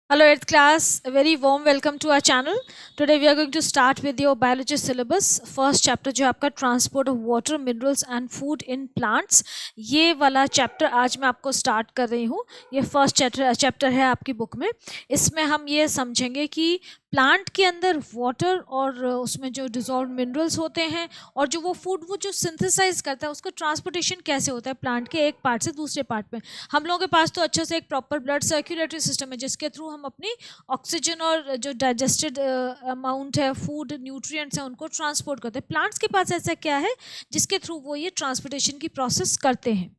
Hello, 8th class. A very warm welcome to our channel. Today we are going to start with your biology syllabus. First chapter जो है आपका transport of water minerals and food in plants, ये वाला chapter आज मैं आपको start कर रही हूँ. ये फर्स्ट चैप्टर है आपकी बुक में. इसमें हम ये समझेंगे कि प्लांट के अंदर वाटर और उसमें जो डिजॉल्व मिनरल्स होते हैं और जो वो जो सिंथेसाइज करता है उसका ट्रांसपोर्टेशन कैसे होता है प्लांट के एक पार्ट से दूसरे पार्ट में. हम लोगों के पास तो अच्छे से एक प्रॉपर ब्लड सर्कुलेटरी सिस्टम है जिसके थ्रू हम अपनी ऑक्सीजन और जो डाइजेस्टेड अमाउंट है फूड न्यूट्रिएंट्स हैं उनको ट्रांसपोर्ट करते हैं. प्लांट्स के पास ऐसा क्या है जिसके थ्रू वो ये ट्रांसपोर्टेशन की प्रोसेस करते हैं.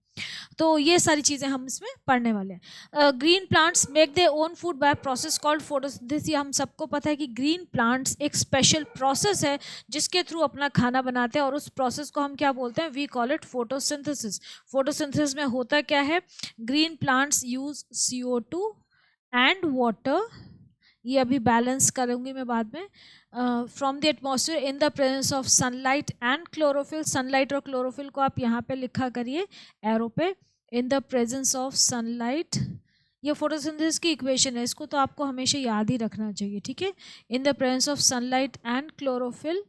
तो ये सारी चीज़ें हम इसमें पढ़ने वाले हैं. Green plants make they own food by process called photosynthesis. ये हम सबको पता है कि ग्रीन प्लांट्स एक स्पेशल प्रोसेस है जिसके थ्रू अपना खाना बनाते हैं और उस प्रोसेस को हम क्या बोलते हैं, we call it photosynthesis. Photosynthesis में होता क्या है, green plants use CO2 and water, ये अभी बैलेंस करूँगी मैं बाद में, from the atmosphere in the presence of sunlight and chlorophyll. Sunlight और क्लोरोफिल को आप यहाँ पे लिखा करिए एरो पे, in the presence of sunlight. ये फोटोसिंथेसिस की इक्वेशन है, इसको तो आपको हमेशा याद ही रखना चाहिए, ठीक है. इन the presence of sunlight and chlorophyll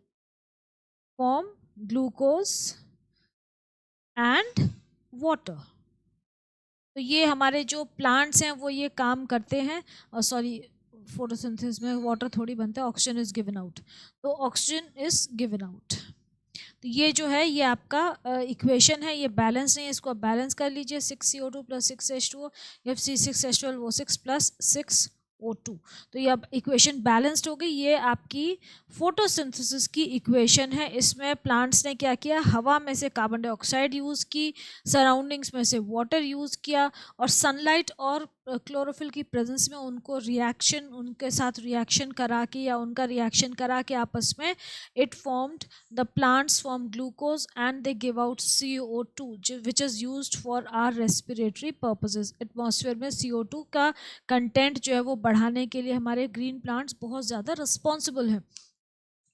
form glucose and water. तो ये हमारे जो प्लांट्स हैं वो ये काम करते हैं. और सॉरी, फोटोसिंथेसिस में वाटर थोड़ी बनता है, ऑक्सीजन इज गिवन आउट. तो ऑक्सीजन इज गिवन आउट. तो ये जो है ये आपका इक्वेशन है, ये बैलेंस नहीं है, इसको आप बैलेंस कर लीजिए. 6CO2 प्लस 6H2O, ये C6H12 O6 प्लस 6O2. तो ये अब इक्वेशन बैलेंस्ड हो गई. ये आपकी फोटोसिंथेसिस की इक्वेशन है. इसमें प्लांट्स ने क्या किया, हवा में से कार्बन डाइऑक्साइड यूज़ की, सराउंडिंग्स में से वाटर यूज़ किया और सनलाइट और क्लोरोफिल की प्रेजेंस में उनको रिएक्शन, उनके साथ रिएक्शन करा के या उनका रिएक्शन करा के आपस में it formed, the plants form glucose and they give out CO2 which is used for our respiratory purposes. Atmosphere में CO2 का कंटेंट जो है वो बढ़ाने के लिए हमारे ग्रीन प्लांट्स बहुत ज़्यादा रिस्पॉन्सिबल हैं.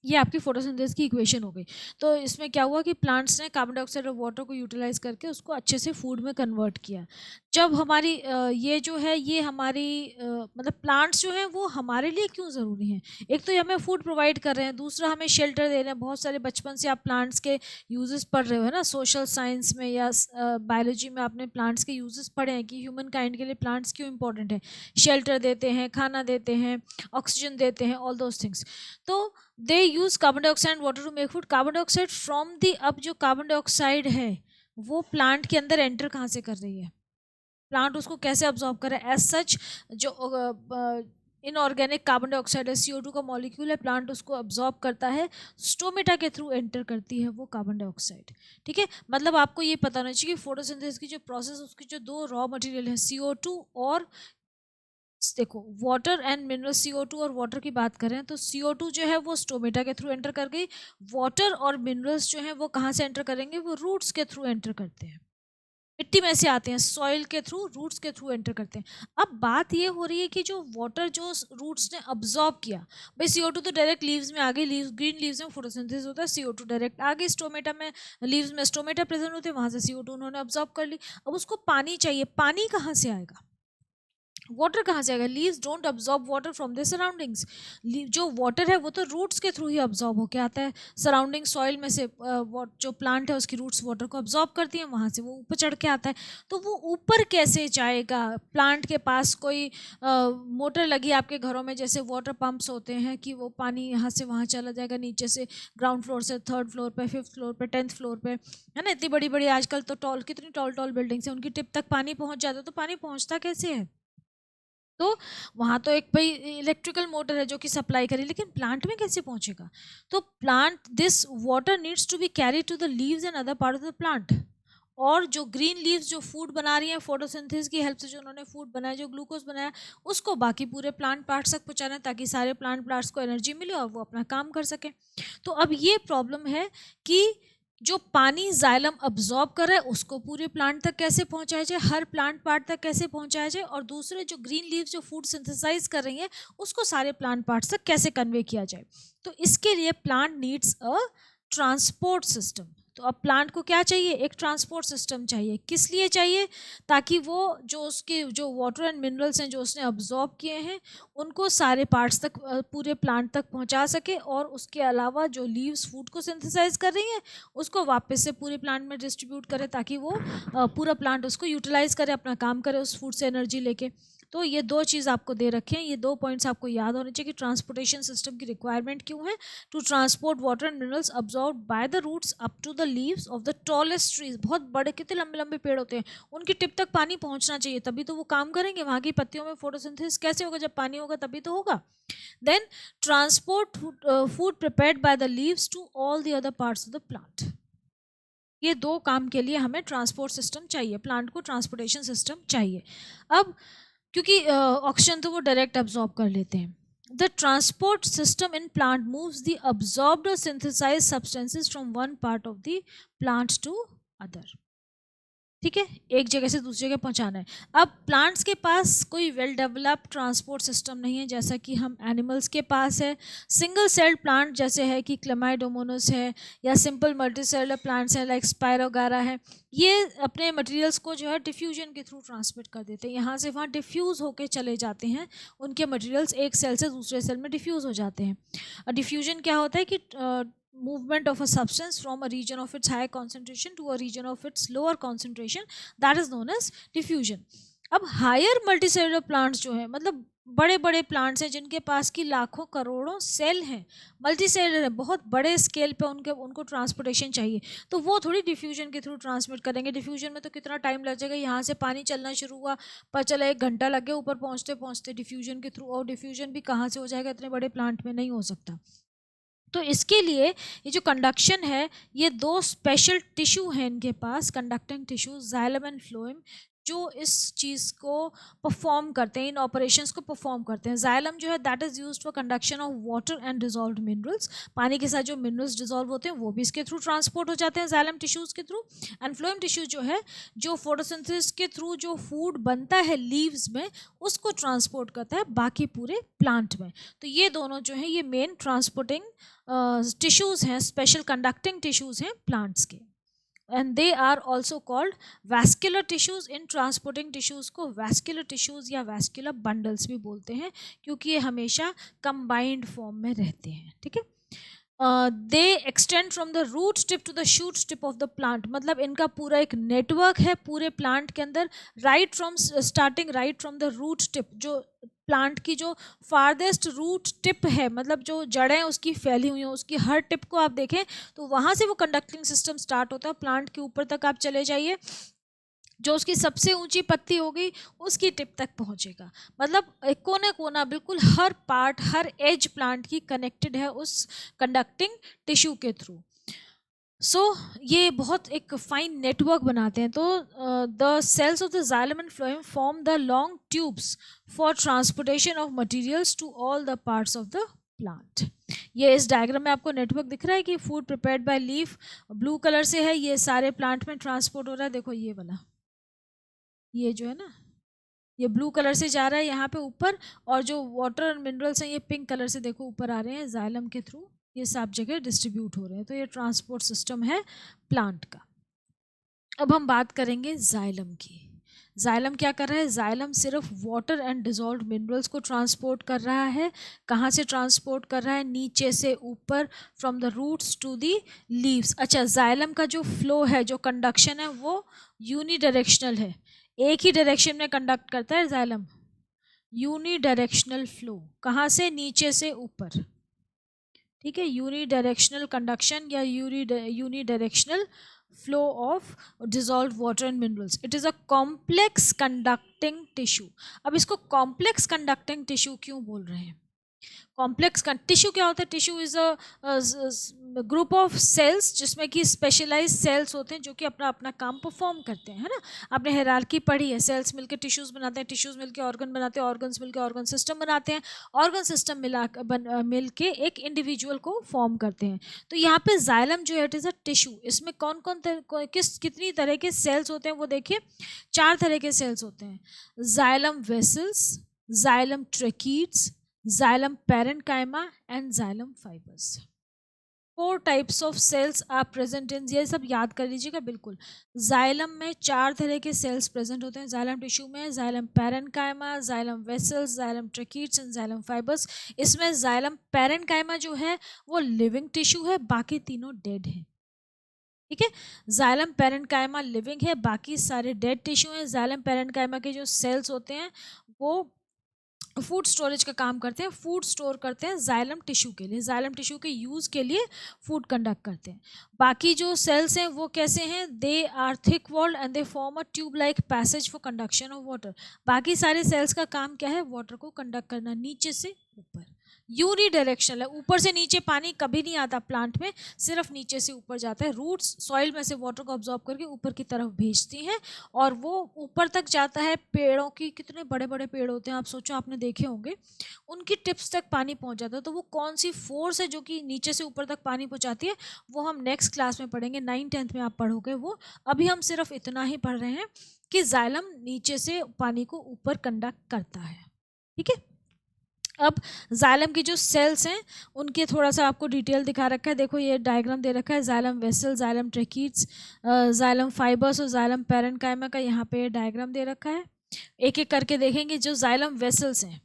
ये आपकी फोटोसिंथेसिस की इक्वेशन हो गई. तो इसमें क्या हुआ कि प्लांट्स ने कार्बन डाइऑक्साइड और वाटर को यूटिलाइज करके उसको अच्छे से फूड में कन्वर्ट किया. जब हमारी ये जो है ये हमारी मतलब प्लांट्स जो हैं वो हमारे लिए क्यों ज़रूरी हैं, एक तो ये हमें फूड प्रोवाइड कर रहे हैं, दूसरा हमें शेल्टर दे रहे हैं. बहुत सारे बचपन से आप प्लांट्स के यूजेस पढ़ रहे हो है ना, सोशल साइंस में या बायोलॉजी में आपने प्लांट्स के यूजेस पढ़े हैं कि ह्यूमन काइंड के लिए प्लांट्स क्यों इंपॉर्टेंट है. शेल्टर देते हैं, खाना देते हैं, ऑक्सीजन देते हैं, ऑल दोज थिंग्स. तो they use carbon dioxide and water to make food. Carbon dioxide from the, अब जो कार्बन डाइऑक्साइड है वो प्लांट के अंदर एंटर कहाँ से कर रही है, प्लांट उसको कैसे अब्जॉर्ब करे. एज सच जो इनऑर्गेनिक कार्बन डाइऑक्साइड है, CO2 का मॉलिक्यूल है, प्लांट उसको अब्जॉर्ब करता है, स्टोमेटा के थ्रू एंटर करती है वो कार्बन डाइऑक्साइड. ठीक है, मतलब आपको ये पता होना चाहिए कि फोटोसिंथेसिस की जो प्रोसेस, उसकी जो दो रॉ मटेरियल है CO2 और देखो वाटर एंड मिनरल. CO2 और वाटर की बात करें तो CO2 जो है वो स्टोमेटा के थ्रू एंटर कर गई. वाटर और मिनरल्स जो हैं वो कहाँ से एंटर करेंगे, वो रूट्स के थ्रू एंटर करते हैं, मिट्टी में से आते हैं, सॉइल के थ्रू, रूट्स के थ्रू एंटर करते हैं. अब बात ये हो रही है कि जो वाटर जो रूट्स ने अब्जॉर्ब किया, भाई CO2 तो डायरेक्ट लीव्स में आ गई, लीव्स ग्रीन लीव्स में फोटोसिंथेसिस होता है, CO2 डायरेक्ट आ गई स्टोमेटा में, लीव्स में स्टोमेटा प्रेजेंट होते हैं, वहाँ से CO2 उन्होंने अब्जॉर्ब कर ली. अब उसको पानी चाहिए, पानी कहाँ से आएगा, वाटर कहाँ से आएगा. Leaves don't absorb water from the surroundings. जो वाटर है वो तो रूट्स के थ्रू ही अब्जॉर्ब होकर आता है. सराउंडिंग सॉइल में से जो प्लांट है उसकी रूट्स वाटर को अब्जॉर्ब करती हैं, वहाँ से वो ऊपर चढ़ के आता है. तो वो ऊपर कैसे जाएगा, प्लांट के पास कोई मोटर लगी आपके घरों में, जैसे वाटर पंप्स होते हैं कि वो पानी यहाँ से वहाँ चला जाएगा, नीचे से ग्राउंड फ्लोर से थर्ड फ्लोर पे, फिफ्थ फ्लोर पे, 10th फ्लोर पे, है ना. इतनी बड़ी बड़ी आजकल तो टॉल, कितनी टॉल टॉल बिल्डिंग्स हैं, उनकी टिप तक पानी पहुँच जाता है. तो पानी पहुँचता कैसे है, तो वहाँ तो एक भाई इलेक्ट्रिकल मोटर है जो कि सप्लाई करे, लेकिन प्लांट में कैसे पहुँचेगा. तो plant, this water needs to be carry to the leaves and other part of the plant. और जो ग्रीन लीव्स जो फूड बना रही हैं फोटोसिंथेसिस की हेल्प से, जो उन्होंने फूड बनाया, जो ग्लूकोज बनाया, उसको बाकी पूरे प्लांट पार्ट्स तक पहुँचाना है ताकि सारे प्लांट पार्ट्स को एनर्जी मिले और वो अपना काम कर सकें. तो अब ये प्रॉब्लम है कि जो पानी जाइलम अब्जॉर्ब कर रहा है उसको पूरे प्लांट तक कैसे पहुंचाया जाए, हर प्लांट पार्ट तक कैसे पहुंचाया जाए, और दूसरे जो ग्रीन लीव्स जो फूड सिंथेसाइज कर रही हैं उसको सारे प्लांट पार्ट्स तक कैसे कन्वे किया जाए. तो इसके लिए plant needs a transport system. तो अब प्लांट को क्या चाहिए, एक ट्रांसपोर्ट सिस्टम चाहिए। किस लिए चाहिए, ताकि वो जो उसके जो वाटर एंड मिनरल्स हैं जो उसने अब्जॉर्ब किए हैं उनको सारे पार्ट्स तक, पूरे प्लांट तक पहुंचा सके, और उसके अलावा जो लीव्स फूड को सिंथेसाइज कर रही हैं उसको वापस से पूरे प्लांट में डिस्ट्रीब्यूट करे, ताकि वो पूरा प्लांट उसको यूटिलाइज करे, अपना काम करे उस फूड से एनर्जी लेके। तो ये दो चीज़ आपको दे रखे हैं, ये दो पॉइंट्स आपको याद होने चाहिए कि ट्रांसपोर्टेशन सिस्टम की रिक्वायरमेंट क्यों है, to transport water and minerals absorb by the roots up to the leaves of the tallest trees. बहुत बड़े, कितने लंबे लंबे पेड़ होते हैं, उनकी टिप तक पानी पहुंचना चाहिए, तभी तो वो काम करेंगे। वहाँ की पत्तियों में फोटोसिंथेसिस कैसे होगा, जब पानी होगा तभी तो होगा। Then transport food prepared by the leaves to all the other parts of the plant. ये दो काम के लिए हमें ट्रांसपोर्ट सिस्टम चाहिए, प्लांट को ट्रांसपोर्टेशन सिस्टम चाहिए। अब क्योंकि ऑक्सीजन तो वो डायरेक्ट अब्जॉर्ब कर लेते हैं, the transport system in plant moves the absorbed और synthesised substances from one part of the plant to other. ठीक है, एक जगह से दूसरी जगह पहुंचाना है। अब प्लांट्स के पास कोई वेल डेवलप्ड ट्रांसपोर्ट सिस्टम नहीं है जैसा कि हम एनिमल्स के पास है। सिंगल सेल्ड प्लांट जैसे है कि क्लेमाइडोमोनस है, या सिंपल मल्टी सेलर प्लांट्स हैं लाइक स्पायरोगारा है, ये अपने मटेरियल्स को जो है डिफ्यूजन के थ्रू ट्रांसमिट कर देते हैं, यहाँ से वहाँ डिफ्यूज़ होके चले जाते हैं, उनके मटेरियल्स एक सेल से दूसरे सेल में डिफ्यूज़ हो जाते हैं। डिफ्यूजन क्या होता है कि movement of a substance from a region of its high concentration to a region of its lower concentration, that is known as diffusion. अब हायर मल्टीसेलुलर प्लांट्स जो है, मतलब बड़े बड़े प्लांट्स हैं जिनके पास की लाखों करोड़ों सेल हैं, मल्टीसेलुलर है, बहुत बड़े स्केल पे उनको ट्रांसपोर्टेशन चाहिए, तो वो थोड़ी डिफ्यूजन के थ्रू ट्रांसमिट करेंगे। डिफ्यूजन में तो कितना टाइम लग जाएगा, यहाँ से पानी चलना शुरू हुआ, पर चला 1 घंटा लग गया ऊपर पहुँचते पहुँचते डिफ्यूजन के थ्रू, और डिफ्यूजन भी कहाँ से हो जाएगा, इतने बड़े प्लांट में नहीं हो सकता। तो इसके लिए ये जो कंडक्शन है, ये दो स्पेशल टिश्यू हैं इनके पास, conducting tissue, xylem and phloem, जो इस चीज़ को परफॉर्म करते हैं, इन ऑपरेशंस को परफॉर्म करते हैं। जाइलम जो है that is used for conduction of water and dissolved minerals, पानी के साथ जो मिनरल्स डिजॉल्व होते हैं वो भी इसके थ्रू ट्रांसपोर्ट हो जाते हैं, जाइलम टिश्यूज़ के थ्रू। एंड फ्लोएम टिश्यू जो है, जो फोटोसिंथेसिस के थ्रू जो फूड बनता है लीव्स में, उसको ट्रांसपोर्ट करता है बाकी पूरे प्लांट में। तो ये दोनों जो है ये मेन ट्रांसपोर्टिंग टिश्यूज़ हैं, स्पेशल कंडक्टिंग टिश्यूज़ हैं प्लांट्स के, and they are also called vascular tissues. इन ट्रांसपोर्टिंग टिश्यूज़ को वैस्कुलर टिश्यूज़ या वैस्कुलर बंडल्स भी बोलते हैं, क्योंकि ये हमेशा कंबाइंड फॉर्म में रहते हैं। ठीक है, they extend from the root tip to the shoot tip of the plant, मतलब इनका पूरा एक नेटवर्क है पूरे प्लांट के अंदर, right from starting right from the root tip, जो प्लांट की जो फारदेस्ट रूट टिप है, मतलब जो जड़ें उसकी फैली हुई हैं, उसकी हर टिप को आप देखें तो वहाँ से वो कंडक्टिंग सिस्टम स्टार्ट होता है, प्लांट के ऊपर तक आप चले जाइए, जो उसकी सबसे ऊंची पत्ती होगी उसकी टिप तक पहुंचेगा, मतलब एक कोना कोना बिल्कुल हर पार्ट, हर एज प्लांट की कनेक्टेड है उस कंडक्टिंग टिश्यू के थ्रू। सो ये बहुत एक फाइन नेटवर्क बनाते हैं। तो the cells of the xylem and phloem form the long tubes for transportation of materials to all the parts of the plant. ये इस डायग्राम में आपको नेटवर्क दिख रहा है कि food prepared by leaf blue colour से है, ये सारे प्लांट में ट्रांसपोर्ट हो रहा है। देखो ये वाला, ये जो है ना, ये ब्लू कलर से जा रहा है यहाँ पे ऊपर, और जो वाटर और मिनरल्स हैं ये पिंक कलर से देखो ऊपर आ रहे हैं, जाइलम के थ्रू ये सब जगह डिस्ट्रीब्यूट हो रहे हैं। तो ये ट्रांसपोर्ट सिस्टम है प्लांट का। अब हम बात करेंगे जाइलम की। जाइलम क्या कर रहा है, जाइलम सिर्फ वाटर एंड डिजॉल्व्ड मिनरल्स को ट्रांसपोर्ट कर रहा है। कहाँ से ट्रांसपोर्ट कर रहा है, नीचे से ऊपर, from the roots to the leaves. अच्छा, जाइलम का जो फ्लो है, जो कंडक्शन है, वो यूनिडायरेक्शनल है, एक ही डायरेक्शन में कंडक्ट करता है जाइलम, यूनिडायरेक्शनल फ्लो, कहाँ से, नीचे से ऊपर। ठीक है, यूनिडायरेक्शनल कंडक्शन या unidirectional flow of dissolved water and minerals. It is a complex conducting tissue. अब इसको कॉम्प्लेक्स कंडक्टिंग टिश्यू क्यों बोल रहे हैं? कॉम्प्लेक्स टिश्यू क्या होता है? Tissue is a group of cells जिसमें कि स्पेशलाइज सेल्स होते हैं जो कि अपना अपना काम परफॉर्म करते हैं, है ना। आपने हायरार्की पढ़ी है, सेल्स मिलकर टिश्यूज बनाते हैं, टिश्यूज मिलकर ऑर्गन बनाते हैं, ऑर्गन्स मिलकर ऑर्गन सिस्टम बनाते हैं, ऑर्गन सिस्टम मिलके एक इंडिविजुअल को फॉर्म करते हैं। तो यहाँ पे जाइलम जो है इट इज़ अ टिश्यू। इसमें कौन कौन कितनी तरह के सेल्स होते हैं वो देखिए, 4 तरह के सेल्स होते हैं। Xylem vessels, xylem tracheids, xylem parenchyma and xylem fibres. 4 types of cells are present in, ये सब याद कर लीजिएगा बिल्कुल। जाइलम में 4 तरह के सेल्स प्रेजेंट होते हैं। जाइलम टिश्यू में xylem parenchyma, xylem vessels, xylem tracheids and xylem fibres. इसमें जाइलम पैरेन्काइमा जो है वो लिविंग टिश्यू है, बाकी तीनों डेड हैं। ठीक है, जाइलम पैरेन्काइमा लिविंग है, बाकी सारे डेड टिश्यू हैं। जाइलम पैरेन्काइमा के जो सेल्स होते हैं वो फूड स्टोरेज का काम करते हैं, फूड स्टोर करते हैं जाइलम टिश्यू के लिए, जाइलम टिश्यू के यूज़ के लिए फूड कंडक्ट करते हैं। बाकी जो सेल्स हैं वो कैसे हैं, they are thick walled and they form a tube like passage for conduction of water. बाकी सारे सेल्स का काम क्या है, वाटर को कंडक्ट करना नीचे से ऊपर, यूनिडायरेक्शनल है, ऊपर से नीचे पानी कभी नहीं आता प्लांट में, सिर्फ नीचे से ऊपर जाता है। रूट्स सॉइल में से वाटर को ऑब्जॉर्ब करके ऊपर की तरफ भेजती हैं और वो ऊपर तक जाता है। पेड़ों की कितने बड़े बड़े पेड़ होते हैं, आप सोचो, आपने देखे होंगे, उनकी टिप्स तक पानी पहुंच जाता है। तो वो कौन सी फोर्स है जो कि नीचे से ऊपर तक पानी पहुंचाती है, वो हम नेक्स्ट क्लास में पढ़ेंगे, 9th-10th में आप पढ़ोगे वो। अभी हम सिर्फ इतना ही पढ़ रहे हैं कि जाइलम नीचे से पानी को ऊपर कंडक्ट करता है। ठीक है, अब जाइलम की जो सेल्स हैं उनके थोड़ा सा आपको डिटेल दिखा रखा है। देखो ये डायग्राम दे रखा है, xylem vessel, xylem tracheids, xylem fibres और जाइलम पैरेन्काइमा का यहाँ पे डायग्राम दे रखा है। एक एक करके देखेंगे। जो जाइलम वेसल्स हैं,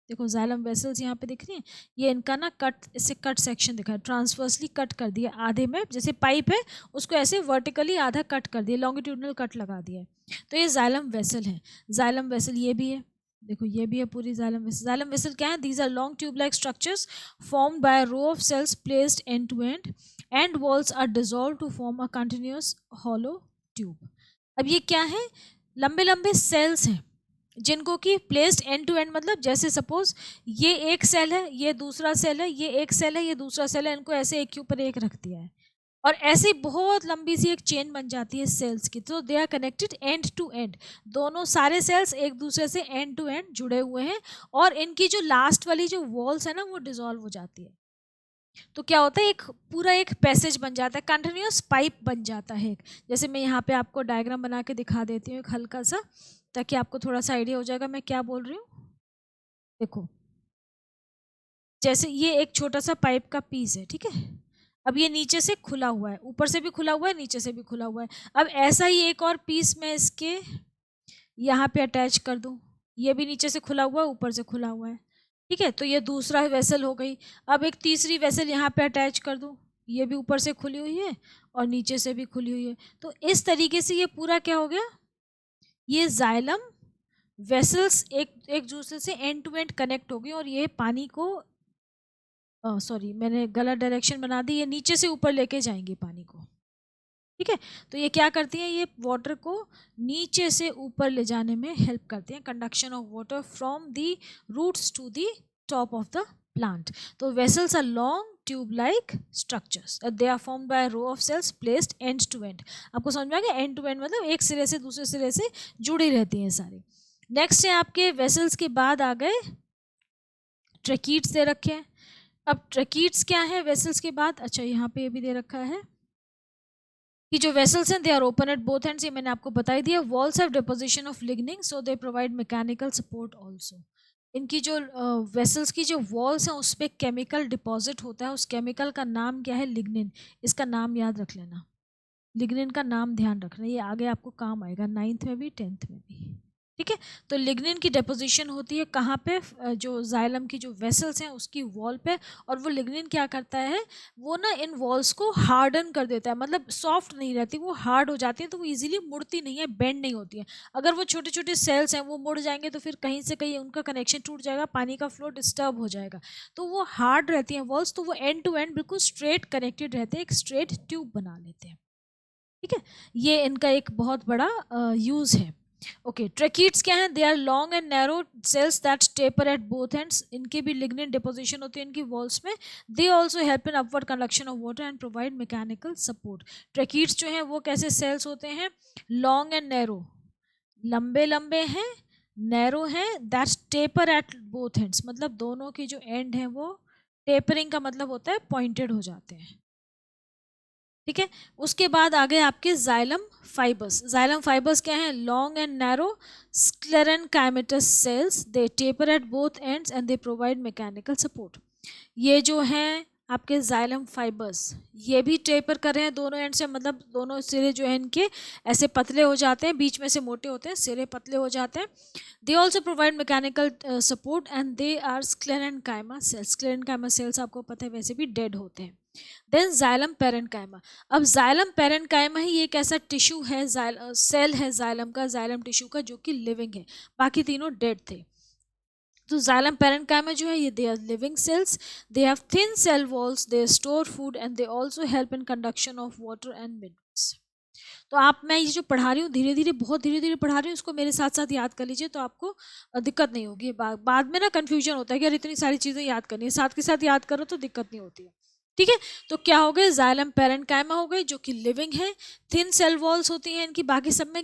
देखो जाइलम वेसल्स यहाँ पे दिख रही हैं, ये इनका ना कट, इससे कट सेक्शन दिखा है, ट्रांसवर्सली कट कर दिया आधे में, जैसे पाइप है उसको ऐसे वर्टिकली आधा कट कर दिया, लॉन्गिट्यूडनल कट लगा दिया है। तो ये जाइलम वेसल है। जाइलम वेसल ये भी है, देखो ये भी है पूरी जाइलम वेसल। जाइलम वेसल क्या है, these are long tube like structures formed by row of cells placed end to end walls are dissolve to form a continuous hollow tube. अब ये क्या है, लंबे लंबे सेल्स हैं जिनको कि प्लेस्ड एंड टू एंड, मतलब जैसे सपोज ये एक सेल है, ये दूसरा सेल है, ये एक सेल है, ये दूसरा सेल है, इनको ऐसे एक के ऊपर एक रख दिया है और ऐसे बहुत लंबी सी एक चेन बन जाती है सेल्स की। तो they are connected end to end, दोनों सारे सेल्स एक दूसरे से एंड टू एंड जुड़े हुए हैं और इनकी जो लास्ट वाली जो वॉल्स है ना वो डिसॉल्व हो जाती है। तो क्या होता है, एक पूरा एक पैसेज बन जाता है, कंटिन्यूअस पाइप बन जाता है। जैसे मैं यहाँ पे आपको डायग्राम बना के दिखा देती हूँ एक हल्का सा, ताकि आपको थोड़ा सा आइडिया हो जाएगा मैं क्या बोल रही हूँ। देखो जैसे ये एक छोटा सा पाइप का पीस है, ठीक है, अब ये नीचे से खुला हुआ है, ऊपर से भी खुला हुआ है, नीचे से भी खुला हुआ है। अब ऐसा ही एक और पीस मैं इसके यहाँ पे अटैच कर दूँ, ये भी नीचे से खुला हुआ है, ऊपर से खुला हुआ है, ठीक है, तो ये दूसरा वेसल हो गई। अब एक तीसरी वेसल यहाँ पे अटैच कर दूँ, ये भी ऊपर से खुली हुई है और नीचे से भी खुली हुई है। तो इस तरीके से ये पूरा क्या हो गया, ये जाइलम वेसल्स एक एक दूसरे से एंड टू एंड कनेक्ट हो गई और ये पानी को, सॉरी मैंने गलत डायरेक्शन बना दी, ये नीचे से ऊपर लेके जाएंगे पानी को। ठीक है, तो ये क्या करती हैं, ये वाटर को नीचे से ऊपर ले जाने में हेल्प करती हैं, conduction of water from the roots to the top of the plant. तो vessels are long tube like structures, they are formed by row of cells placed end to end. आपको समझ में आ गया, एंड टू एंड मतलब एक सिरे से दूसरे सिरे से जुड़ी रहती हैं सारी। नेक्स्ट है आपके वेसल्स के बाद आ गए ट्रैकीट्स दे रखे हैं। अब ट्रैकीट्स क्या है वेसल्स के बाद, अच्छा यहाँ पे ये भी दे रखा है कि जो वेसल्स हैं they are open at both ends, ये मैंने आपको बता ही दिया। Walls have deposition of lignin so they provide mechanical support also. इनकी जो वेसल्स की जो वॉल्स हैं उस पर केमिकल डिपॉजिट होता है, उस केमिकल का नाम क्या है, लिग्निन। इसका नाम याद रख लेना, लिग्निन का नाम ध्यान रखना, ये आगे आपको काम आएगा 9th में भी 10th में भी। ठीक है, तो लिग्निन की डिपोजिशन होती है कहाँ पे, जो जाइलम की जो वेसल्स हैं उसकी वॉल पे, और वो लिग्निन क्या करता है, वो ना इन वॉल्स को हार्डन कर देता है, मतलब सॉफ्ट नहीं रहती, वो हार्ड हो जाती है, तो वो इजीली मुड़ती नहीं है, बेंड नहीं होती है। अगर वो छोटे छोटे सेल्स हैं वो मुड़ जाएंगे तो फिर कहीं से कहीं उनका कनेक्शन टूट जाएगा, पानी का फ्लो डिस्टर्ब हो जाएगा। तो वो हार्ड रहती हैं वॉल्स, तो वो एंड टू एंड बिल्कुल स्ट्रेट कनेक्टेड रहते हैं, एक स्ट्रेट ट्यूब बना लेते हैं। ठीक है, ये इनका एक बहुत बड़ा यूज़ है। ओके, ट्रैकीट्स क्या है, they are long and narrow cells that taper at both ends, इनके भी लिग्निन डिपोजिशन होती है इनकी वॉल्स में। They also help in upward conduction of water and provide mechanical support. Tracheids जो हैं वो कैसे सेल्स होते हैं, लॉन्ग एंड नैरो, लंबे लंबे हैं, नैरो हैं, that taper at both ends, मतलब दोनों की जो एंड है वो, टेपरिंग का मतलब होता है पॉइंटेड हो जाते हैं। ठीक है, उसके बाद आ गए आपके जाइलम फाइबर्स। जाइलम फाइबर्स क्या है, long and narrow sclerenchymatous cells, they taper at both ends and they provide mechanical support. ये जो हैं आपके जाइलम फाइबर्स, ये भी टेपर कर रहे हैं दोनों एंड से, मतलब दोनों सिरे जो है इनके ऐसे पतले हो जाते हैं, बीच में से मोटे होते हैं, सिरे पतले हो जाते हैं. They also provide mechanical support and they are sclerenchyma cells. Sclerenchyma cells आपको पता है वैसे भी डेड होते हैं. Then xylem parenchyma. अब जाइलम पेरेन्काइमा ही एक ऐसा टिश्यू है, सेल है जाइलम का, जाइलम टिश्यू का, जो कि लिविंग है, बाकी तीनों डेड थे. तो जाइलम पेरेन्काइमा जो है ये they are living cells. They have thin cell walls, they store food and they also help in conduction of water and minerals. तो आप, मैं ये जो पढ़ा रही हूँ धीरे धीरे, बहुत धीरे धीरे पढ़ा रही हूँ, इसको मेरे साथ साथ याद कर लीजिए तो आपको दिक्कत नहीं होगी. बाद में ना कन्फ्यूजन होता है कि यार इतनी सारी चीज़ें याद करनी है, साथ के साथ याद करो तो दिक्कत नहीं होती है. ठीक है. तो क्या हो गए, जाइलम पेरेन्काइमा हो गई जो कि लिविंग है, थिन सेल वॉल्स होती हैं इनकी, बाकी सब में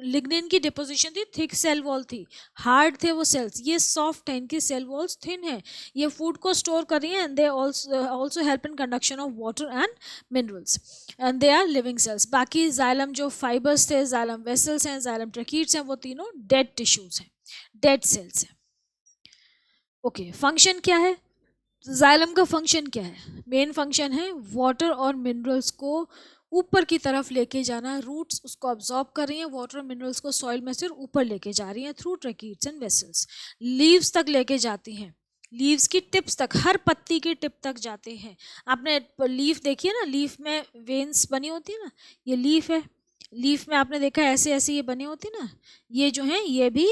लिग्निन की डिपोजिशन थी, थिक सेल वॉल थी, हार्ड थे वो सेल्स, ये सॉफ्ट है, इनकी सेल वॉल्स थिन है, ये फूड को स्टोर कर रही हैं and they also help in conduction of water and minerals and they are living cells. बाकी जाइलम जो फाइबर्स थे, जाइलम वेसल्स हैं, जाइलम ट्रैकीट्स हैं, वो तीनों डेड टिश्यूज हैं, डेड सेल्स हैं. ओके, फंक्शन क्या है, जाइलम का फंक्शन क्या है, मेन फंक्शन है वाटर और मिनरल्स को ऊपर की तरफ लेके जाना. रूट्स उसको अब्जॉर्ब कर रही हैं, वाटर और मिनरल्स को सॉइल में से ऊपर लेके जा रही हैं थ्रू ट्रैकीट्स एंड वेसल्स. लीव्स तक लेके जाती हैं, लीव्स की टिप्स तक, हर पत्ती की टिप तक जाते हैं. आपने लीफ देखी है ना, लीफ में वेन्स बनी होती है ना, ये लीफ है, लीफ में आपने देखा है ऐसे ऐसे ये बनी होती है ना, ये जो है ये भी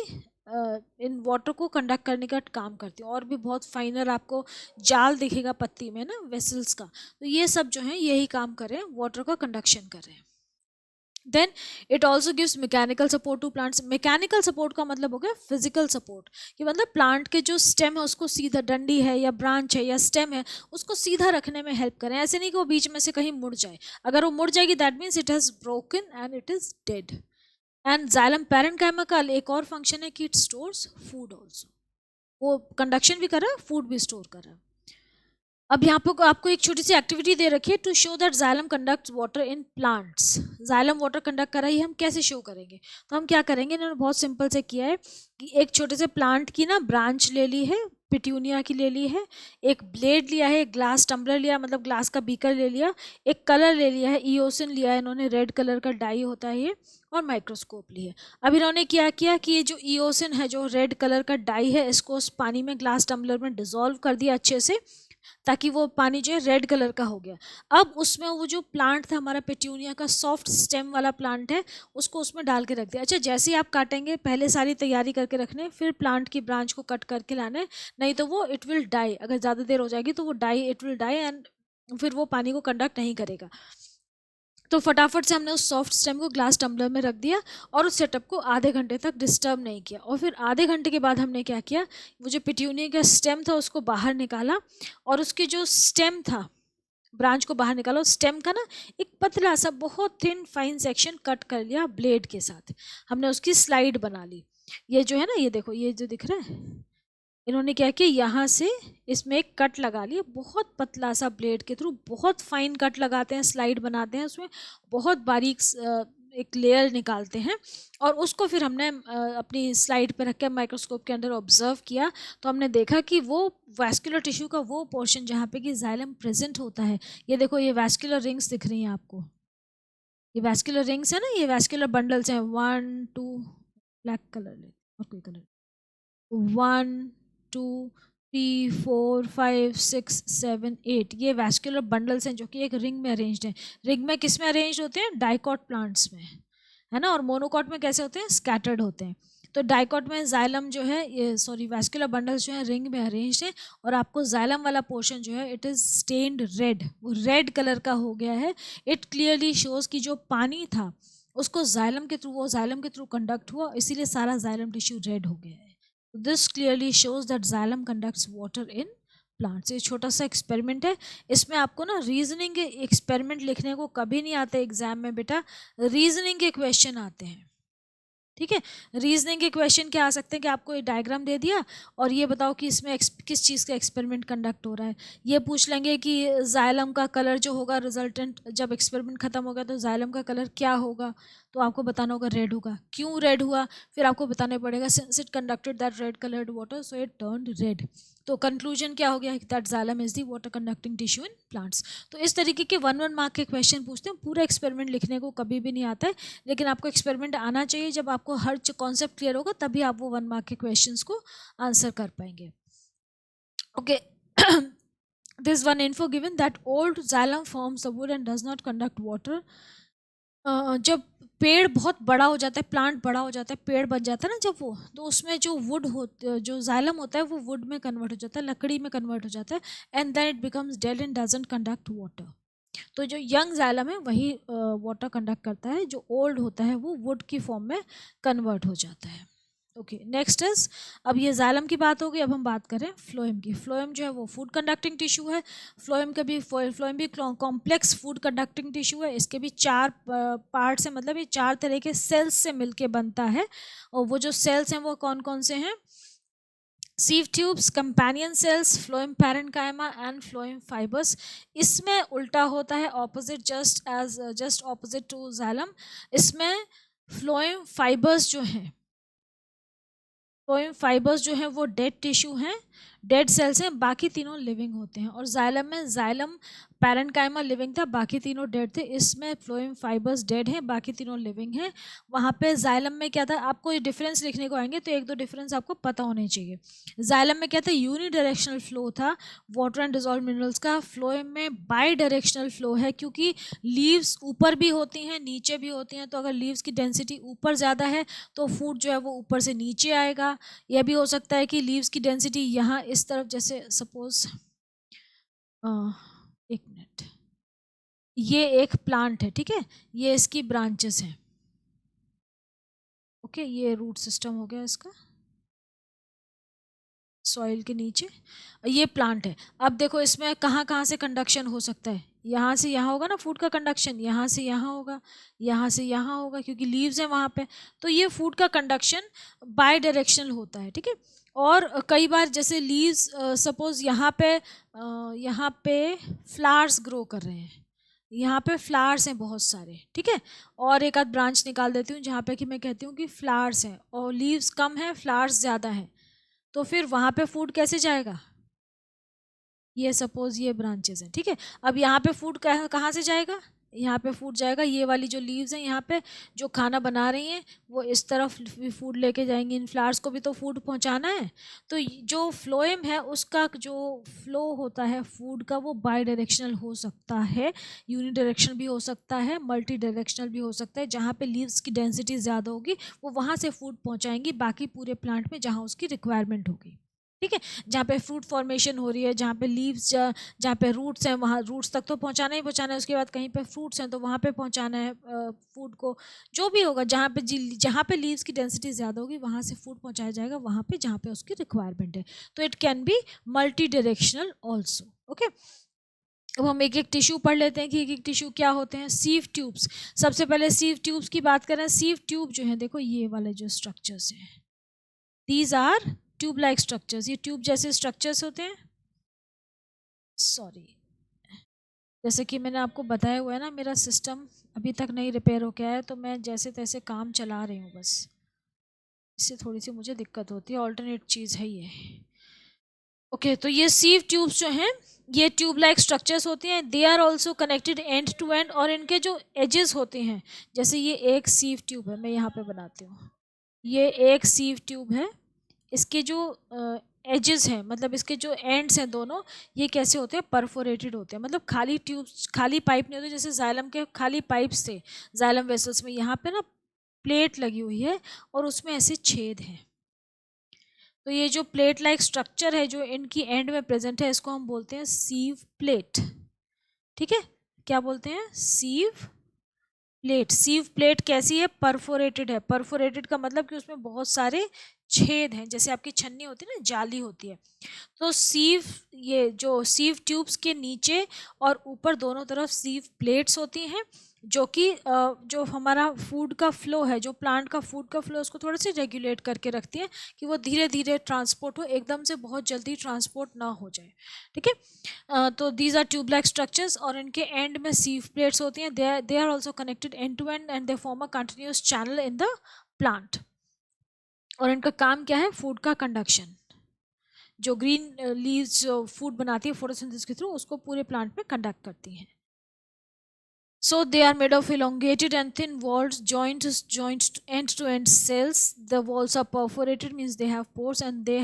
इन वाटर को कंडक्ट करने का काम करती है. और भी बहुत फाइनर आपको जाल दिखेगा पत्ती में ना, वेसल्स का, तो ये सब जो है यही काम कर रहे हैं, वाटर का कंडक्शन कर रहे हैं. Then it also gives mechanical support to plants. Mechanical support का मतलब हो गया फिजिकल सपोर्ट, कि मतलब प्लांट के जो स्टेम है उसको सीधा, डंडी है या ब्रांच है या स्टेम है, उसको सीधा रखने में हेल्प करें. ऐसे नहीं कि वो बीच में से कहीं मुड़ जाए, अगर वो मुड़ जाएगी that means it has broken and it is dead. And xylem parenchyma का एक और फंक्शन है कि इट स्टोर्स फूड ऑल्सो, वो कंडक्शन भी कर रहा है, फूड भी स्टोर कर रहा है. अब यहाँ पर आपको एक छोटी सी एक्टिविटी दे रखी है, to show that xylem conducts water in plants. Xylem water conduct कर रहा है, हम कैसे शो करेंगे, तो हम क्या करेंगे, इन्होंने बहुत सिंपल से किया है कि एक छोटे से प्लांट की ना ब्रांच ले ली है, पिट्यूनिया की ले ली है, एक ब्लेड लिया है, एक ग्लास टम्बलर लिया, मतलब ग्लास का बीकर ले लिया, एक कलर ले लिया है, ईओसिन लिया है इन्होंने, रेड कलर का डाई होता है ये, और माइक्रोस्कोप ली है. अब इन्होंने क्या किया कि ये जो ईओसिन है, जो रेड कलर का डाई है, इसको उस पानी में, ग्लास टम्बलर में डिजोल्व कर दिया अच्छे से, ताकि वो पानी जो है रेड कलर का हो गया. अब उसमें वो जो प्लांट था हमारा पेट्यूनिया का, सॉफ्ट स्टेम वाला प्लांट है, उसको उसमें डाल के रख दिया. अच्छा, जैसे ही आप काटेंगे पहले सारी तैयारी करके रखने, फिर प्लांट की ब्रांच को कट करके लाना, नहीं तो वो इट विल डाई, अगर ज़्यादा देर हो जाएगी तो वो die, it will die and फिर वो पानी को कंडक्ट नहीं करेगा. तो फटाफट से हमने उस सॉफ्ट स्टेम को ग्लास टम्बलर में रख दिया और उस सेटअप को आधे घंटे तक डिस्टर्ब नहीं किया. और फिर आधे घंटे के बाद हमने क्या किया, वो जो पिट्यूनिया का स्टेम था उसको बाहर निकाला, और उसके जो स्टेम था, ब्रांच को बाहर निकाला, स्टेम का ना एक पतला सा बहुत थिन फाइन सेक्शन कट कर लिया ब्लेड के साथ. हमने उसकी स्लाइड बना ली. ये जो है ना, ये देखो, ये जो दिख रहा है, इन्होंने क्या किया, यहाँ से इसमें एक कट लगा लिया, बहुत पतला सा, ब्लेड के थ्रू बहुत फाइन कट लगाते हैं, स्लाइड बनाते हैं उसमें, बहुत बारीक एक लेयर निकालते हैं, और उसको फिर हमने अपनी स्लाइड पे रख के माइक्रोस्कोप के अंदर ऑब्जर्व किया. तो हमने देखा कि वो वैस्कुलर टिश्यू का वो पोर्शन जहाँ पे कि जाइलम प्रेजेंट होता है, ये देखो, ये वैस्कुलर रिंग्स दिख रही हैं आपको, ये वैस्कुलर रिंग्स है ना, ये वैस्कुलर बंडल्स हैं, 1 2, ब्लैक कलर ले और कोई कलर, 1 2 3 4 5 6 7 8, ये वैस्कुलर बंडल्स हैं जो कि एक रिंग में अरेंज्ड हैं. रिंग में किस में अरेंज्ड होते हैं, डाइकॉट प्लांट्स में, है ना, और मोनोकॉट में कैसे होते हैं, स्कैटर्ड होते हैं. तो डाइकॉट में जाइलम जो है, ये सॉरी वैस्कुलर बंडल्स जो है रिंग में अरेंज्ड है, और आपको जाइलम वाला पोर्शन जो है इट इज़ स्टेन्ड रेड, वो रेड कलर का हो गया है. इट क्लियरली शोज़ कि जो पानी था उसको जाइलम के थ्रू, वो जाइलम के थ्रू कंडक्ट हुआ, इसीलिए सारा जाइलम टिश्यू रेड हो गया है. This clearly shows that xylem conducts water in plants. ये छोटा सा एक्सपेरिमेंट है, इसमें आपको ना रीजनिंग के एक्सपेरिमेंट लिखने को कभी नहीं आते एग्जाम में बेटा, रीजनिंग के क्वेश्चन आते हैं. ठीक है, रीजनिंग के क्वेश्चन क्या आ सकते हैं कि आपको ये डायग्राम दे दिया और ये बताओ कि इसमें किस चीज़ का एक्सपेरिमेंट कंडक्ट हो रहा है. ये पूछ लेंगे कि जाइलम का कलर जो होगा रिजल्टेंट, जब एक्सपेरिमेंट खत्म होगा तो जाइलम का कलर क्या होगा, तो आपको बताना होगा रेड होगा. क्यों रेड हुआ, फिर आपको बताना पड़ेगा since it conducted that red coloured water so it turned red. तो कंक्लूजन क्या हो गया that xylem is the water conducting tissue in plants. तो इस तरीके के 1 मार्क के क्वेश्चन पूछते हैं। पूरा एक्सपेरिमेंट लिखने को कभी भी नहीं आता है, लेकिन आपको एक्सपेरिमेंट आना चाहिए। जब आपको हर कॉन्सेप्ट क्लियर होगा तभी आप वो 1 मार्क के क्वेश्चन को आंसर कर पाएंगे। Okay this one info given that old xylem forms the wood and does not conduct water। जब पेड़ बहुत बड़ा हो जाता है, प्लांट बड़ा हो जाता है, पेड़ बन जाता है ना जब वो, तो उसमें जो वुड हो, जो जाइलम होता है वो वुड में कन्वर्ट हो जाता है, लकड़ी में कन्वर्ट हो जाता है, and then it becomes dead and doesn't conduct water. तो जो यंग जाइलम है वही वाटर कंडक्ट करता है, जो ओल्ड होता है वो वुड की फॉर्म में कन्वर्ट हो जाता है। ओके नेक्स्ट इज, अब ये जाइलम की बात होगी, अब हम बात करें फ्लोएम की। फ्लोएम जो है वो फूड कंडक्टिंग टिश्यू है। फ्लोएम भी कॉम्प्लेक्स फूड कंडक्टिंग टिश्यू है। इसके भी 4 पार्ट्स हैं, मतलब ये 4 तरह के सेल्स से मिलके बनता है। और वो जो सेल्स हैं वो कौन कौन से हैं? Sieve tubes, companion cells, phloem parenchyma and phloem fibres. इसमें उल्टा होता है, opposite, just opposite to xylem. इसमें फ्लोएम फाइबर्स जो हैं, फ्लोएम फाइबर्स जो हैं वो डेड टिश्यू हैं, डेड सेल्स हैं, बाकी तीनों लिविंग होते हैं। और जाइलम में जाइलम पैरेन्काइमा लिविंग था, बाकी तीनों डेड थे। इसमें फ्लोएम फाइबर्स डेड हैं, बाकी तीनों लिविंग हैं। वहाँ पे जाइलम में क्या था, आपको ये डिफरेंस लिखने को आएंगे तो 1-2 डिफरेंस आपको पता होने चाहिए। जाइलम में क्या था, यूनिडायरेक्शनल फ्लो था वाटर एंड डिजॉल्व मिनरल्स का। फ्लोएम में बाई डायरेक्शनल फ्लो है, क्योंकि लीव्स ऊपर भी होती हैं नीचे भी होती हैं। तो अगर लीव्स की डेंसिटी ऊपर ज़्यादा है तो फूड जो है वो ऊपर से नीचे आएगा। यह भी हो सकता है कि लीव्स की डेंसिटी यहाँ इस तरफ, जैसे सपोज 1 मिनट, ये एक प्लांट है, ठीक है, ये इसकी ब्रांचेस हैं। ओके ये रूट सिस्टम हो गया इसका, सॉइल के नीचे ये प्लांट है। अब देखो इसमें कहाँ कहाँ से कंडक्शन हो सकता है, यहाँ से यहाँ होगा ना फूड का कंडक्शन, यहाँ से यहाँ होगा, यहाँ से यहाँ होगा, क्योंकि लीव्स हैं वहाँ पे। तो ये फूड का कंडक्शन बाई डायरेक्शनल होता है, ठीक है। और कई बार जैसे लीव्स सपोज यहाँ पे फ्लावर्स ग्रो कर रहे हैं, यहाँ पे फ्लावर्स हैं बहुत सारे, ठीक है। और एक आध ब्रांच निकाल देती हूँ जहाँ पे कि मैं कहती हूँ कि फ्लावर्स हैं और लीव्स कम हैं, फ्लावर्स ज़्यादा हैं, तो फिर वहाँ पे फूड कैसे जाएगा? ये सपोज ये ब्रांचेस हैं, ठीक है। अब यहाँ पे फूड कहाँ से जाएगा? यहाँ पे फूड जाएगा, ये वाली जो लीव्स हैं यहाँ पे जो खाना बना रही हैं वो इस तरफ भी फूड लेके जाएंगी, इन फ्लावर्स को भी तो फूड पहुँचाना है। तो जो फ्लोएम है उसका जो फ्लो होता है फूड का वो बाई डायरेक्शनल हो सकता है, यूनिडायरेक्शनल भी हो सकता है, मल्टी डायरेक्शनल भी हो सकता है। जहाँ पे लीव्स की डेंसिटी ज़्यादा होगी वो वहाँ से फूड पहुँचाएंगी बाकी पूरे प्लांट में जहाँ उसकी रिक्वायरमेंट होगी, ठीक है। जहाँ पे फ्रूट फॉर्मेशन हो रही है, जहाँ पे लीव्स, जहाँ पे रूट्स हैं वहाँ रूट्स तक तो पहुँचाना ही पहुँचाना है। उसके बाद कहीं पे फ्रूट्स हैं तो वहाँ पे पहुँचाना है फूड को। जो भी होगा जहाँ पे लीव्स की डेंसिटी ज़्यादा होगी वहाँ से फूड पहुँचाया जाएगा वहाँ पे जहाँ पे उसकी रिक्वायरमेंट है। तो it can be multi directional also. Okay अब हम एक एक टिश्यू पढ़ लेते हैं कि एक एक टिश्यू क्या होते हैं। सीव ट्यूब्स, सबसे पहले सीव ट्यूब्स की बात करें। सीव ट्यूब जो है, देखो ये वाले जो स्ट्रक्चर्स हैं, these are tube like structures. ये ट्यूब जैसे स्ट्रक्चर्स होते हैं, सॉरी, जैसे कि मैंने आपको बताया हुआ है ना, मेरा सिस्टम अभी तक नहीं रिपेयर हो गया है तो मैं जैसे तैसे काम चला रही हूँ बस, इससे थोड़ी सी मुझे दिक्कत होती है, ऑल्टरनेट चीज़ है ये। ओके तो ये सीव ट्यूब्स जो हैं ये ट्यूब लाइक स्ट्रक्चर्स होती हैं। They are also connected end to end, और इनके जो एजेस होते हैं, जैसे ये एक सीव ट्यूब है, मैं यहाँ पे बनाती हूँ, ये एक सीव ट्यूब है, इसके जो एजेस हैं, मतलब इसके जो एंड्स हैं दोनों, ये कैसे होते हैं, परफोरेटेड होते हैं। मतलब खाली ट्यूब्स, खाली पाइप नहीं होते। जैसे जाइलम के खाली पाइप्स थे जाइलम वेसल्स में, यहाँ पे ना प्लेट लगी हुई है और उसमें ऐसे छेद हैं। तो ये जो प्लेट लाइक स्ट्रक्चर है जो इनकी एंड में प्रेजेंट है, इसको हम बोलते हैं सीव प्लेट, ठीक है। क्या बोलते हैं? सीव प्लेट। सीव प्लेट कैसी है? परफोरेटेड है। परफोरेटेड का मतलब कि उसमें बहुत सारे छेद हैं, जैसे आपकी छन्नी होती है ना, जाली होती है। तो सीव, ये जो सीव ट्यूब्स के नीचे और ऊपर दोनों तरफ सीव प्लेट्स होती हैं, जो कि जो हमारा फूड का फ्लो है, जो प्लांट का फूड का फ्लो, उसको थोड़ा सा रेगुलेट करके रखती हैं कि वो धीरे धीरे ट्रांसपोर्ट हो, एकदम से बहुत जल्दी ट्रांसपोर्ट ना हो जाए, ठीक है। तो these are tube like structures और इनके एंड में सीव प्लेट्स होती हैं। They are also connected end to end and they form a continuous channel in the plant. और इनका काम क्या है? फूड का कंडक्शन। जो ग्रीन लीव्स जो फूड बनाती है फोटोसिंथेसिस के थ्रू, उसको पूरे प्लांट में कंडक्ट करती हैं. So they are made of elongated and thin walled joint end to end cells. The walls are perforated, means they have pores, and they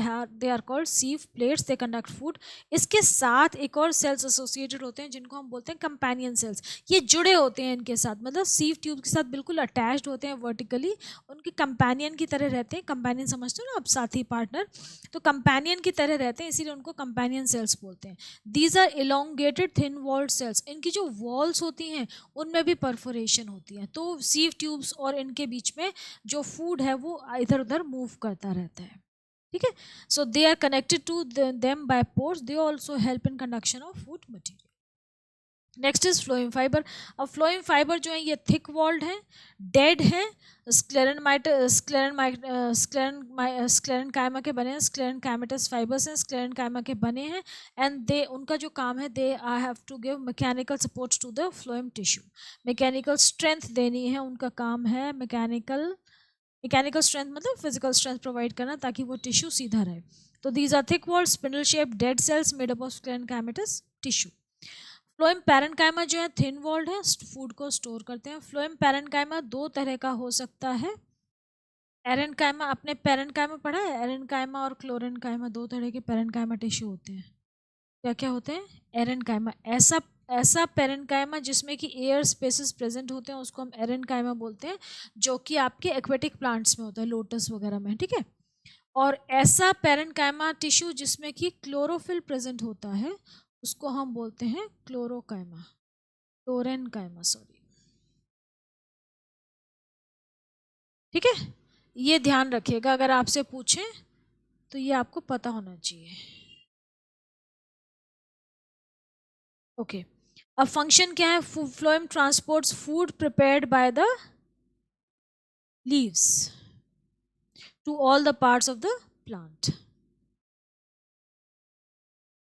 are called sieve plates. They conduct food. इसके साथ एक और cells associated होते हैं जिनको हम बोलते हैं companion cells. ये जुड़े होते हैं इनके साथ, मतलब sieve tube के साथ बिल्कुल attached होते हैं vertically. उनके companion की तरह रहते हैं. companion समझते हो ना आप, साथी partner. तो companion की तरह रहते हैं, इसीलिए उनको companion cells बोलते हैं. These are elongated thin walled cells. इनकी जो walls होती हैं उनमें भी परफोरेशन होती है, तो सीव ट्यूब्स और इनके बीच में जो फूड है वो इधर उधर मूव करता रहता है. ठीक है. So they are connected to them by pores. They also help in conduction of food material. Next is phloem fibre. अब फ्लोएम फाइबर जो है ये थिक वॉल्ड है, डेड है, स्क्लेरेनकाइमा के बने हैं, स्क्लेरेनकाइमेटस फाइबर्स हैं, स्क्लेरेनकाइमा के बने हैं. एंड दे, उनका जो काम है, they I have to give mechanical support to the phloem tissue. Mechanical strength देनी है, उनका काम है मैकेनिकल स्ट्रेंथ मतलब फिजिकल स्ट्रेंथ प्रोवाइड करना ताकि वो टिश्यू सीधा रहे. तो these are thick walled spindle shape dead cells made up of sclerenchymatous tissue. Phloem parenchyma जो है थिन वॉल्ड है, फूड को स्टोर करते हैं. फ्लोएम पैरेन्काइमा दो तरह का हो सकता है. एरेन्काइमा, आपने पैरेन्काइमा पढ़ा है? एरेन्काइमा और क्लोरेन्काइमा, दो तरह के पैरेन्काइमा टिश्यू होते हैं. क्या क्या होते हैं? एरेन्काइमा, ऐसा पैरेन्काइमा जिसमें कि एयर स्पेसेस प्रेजेंट होते हैं, उसको हम एरेन्काइमा बोलते हैं, जो कि आपके एक्वेटिक प्लांट्स में होता है, लोटस वगैरह में. ठीक है. और ऐसा पैरेन्काइमा टिश्यू जिसमें कि क्लोरोफिल प्रेजेंट होता है, उसको हम बोलते हैं क्लोरेन्काइमा. सॉरी. ठीक है. ये ध्यान रखिएगा, अगर आपसे पूछें तो ये आपको पता होना चाहिए. ओके. अब फंक्शन क्या है? Phloem transports food prepared by the leaves to all the parts of the plant.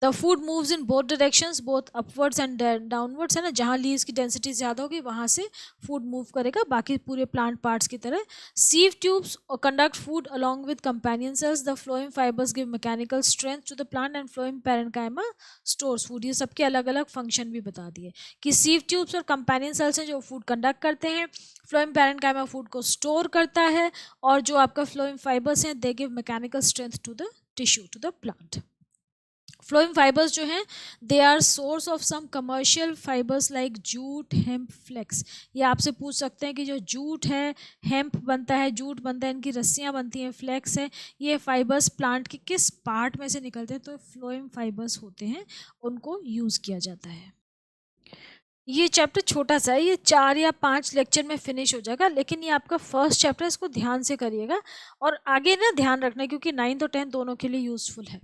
The food moves in both directions, both upwards and downwards, है ना. जहाँ लीव्स की डेंसिटी ज़्यादा होगी वहाँ से फूड मूव करेगा, बाकी पूरे प्लांट पार्ट्स की तरह. Sieve tubes conduct food along with companion cells. The phloem fibres give mechanical strength to the plant and phloem parenchyma stores food. ये सबके अलग अलग फंक्शन भी बता दिए कि सीव ट्यूब्स और कंपेनियन सेल्स हैं जो फूड कंडक्ट करते हैं, फ्लोएम पैरेन्काइमा फूड को स्टोर करता है, और जो आपका फ्लोएम फाइबर्स हैं they give mechanical strength to the tissue, to the plant. Phloem fibres जो हैं they are source of some commercial fibres like jute, hemp, flax. ये आपसे पूछ सकते हैं कि जो जूट है, हेम्प बनता है, जूट बनता है, इनकी रस्सियाँ बनती हैं, फ्लेक्स है, ये फाइबर्स प्लांट के किस पार्ट में से निकलते हैं? तो फ्लोएम फाइबर्स होते हैं, उनको यूज़ किया जाता है. ये चैप्टर छोटा सा है, ये 4 या 5 लेक्चर में फिनिश हो जाएगा, लेकिन ये आपका फर्स्ट चैप्टर, इसको ध्यान से करिएगा और आगे ना ध्यान रखना, क्योंकि 9th और 10th दोनों के लिए यूजफुल है.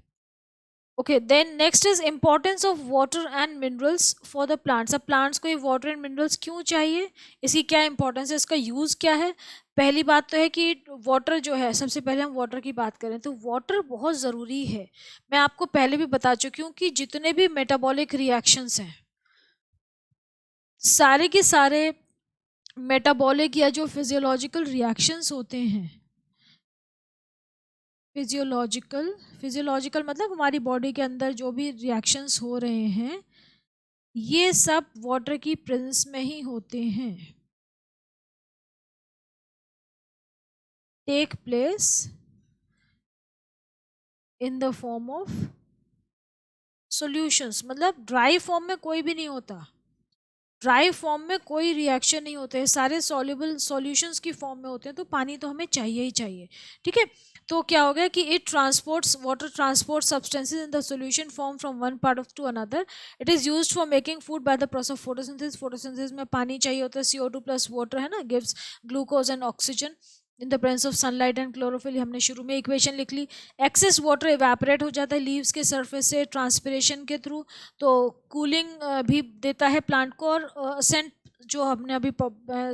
Okay. Then next is importance of water and minerals for the plants. अब प्लांट्स को ये वाटर एंड मिनरल्स क्यों चाहिए, इसकी क्या इंपॉर्टेंस है, इसका यूज़ क्या है? पहली बात तो है कि वाटर जो है, सबसे पहले हम वाटर की बात करें तो वाटर बहुत ज़रूरी है. मैं आपको पहले भी बता चुकी हूँ कि जितने भी मेटाबॉलिक रिएक्शंस हैं, सारे के सारे मेटाबॉलिक या जो फिजियोलॉजिकल रिएक्शंस होते हैं, फिजियोलॉजिकल मतलब हमारी बॉडी के अंदर जो भी रिएक्शंस हो रहे हैं, ये सब वाटर की प्रेजेंस में ही होते हैं. Take place in the form of solutions. मतलब ड्राई फॉर्म में कोई भी नहीं होता, ड्राई फॉर्म में कोई रिएक्शन नहीं होते, सारे सॉल्युबल सॉल्यूशंस की फॉर्म में होते हैं, तो पानी तो हमें चाहिए ही चाहिए. ठीक है. तो क्या हो गया कि it transports, water transport substances in the solution form from one part of to another. It is used for making food by the process of photosynthesis. Photosynthesis में पानी चाहिए होता है, CO2 प्लस वाटर, है ना, gives glucose and oxygen in the presence of sunlight and chlorophyll. हमने शुरू में इक्वेशन लिख ली. एक्सेस वाटर इवेपोरेट हो जाता है लीव्स के सरफेस से ट्रांसपिरेशन के थ्रू, तो कूलिंग भी देता है प्लांट को. और असेंट, जो हमने अभी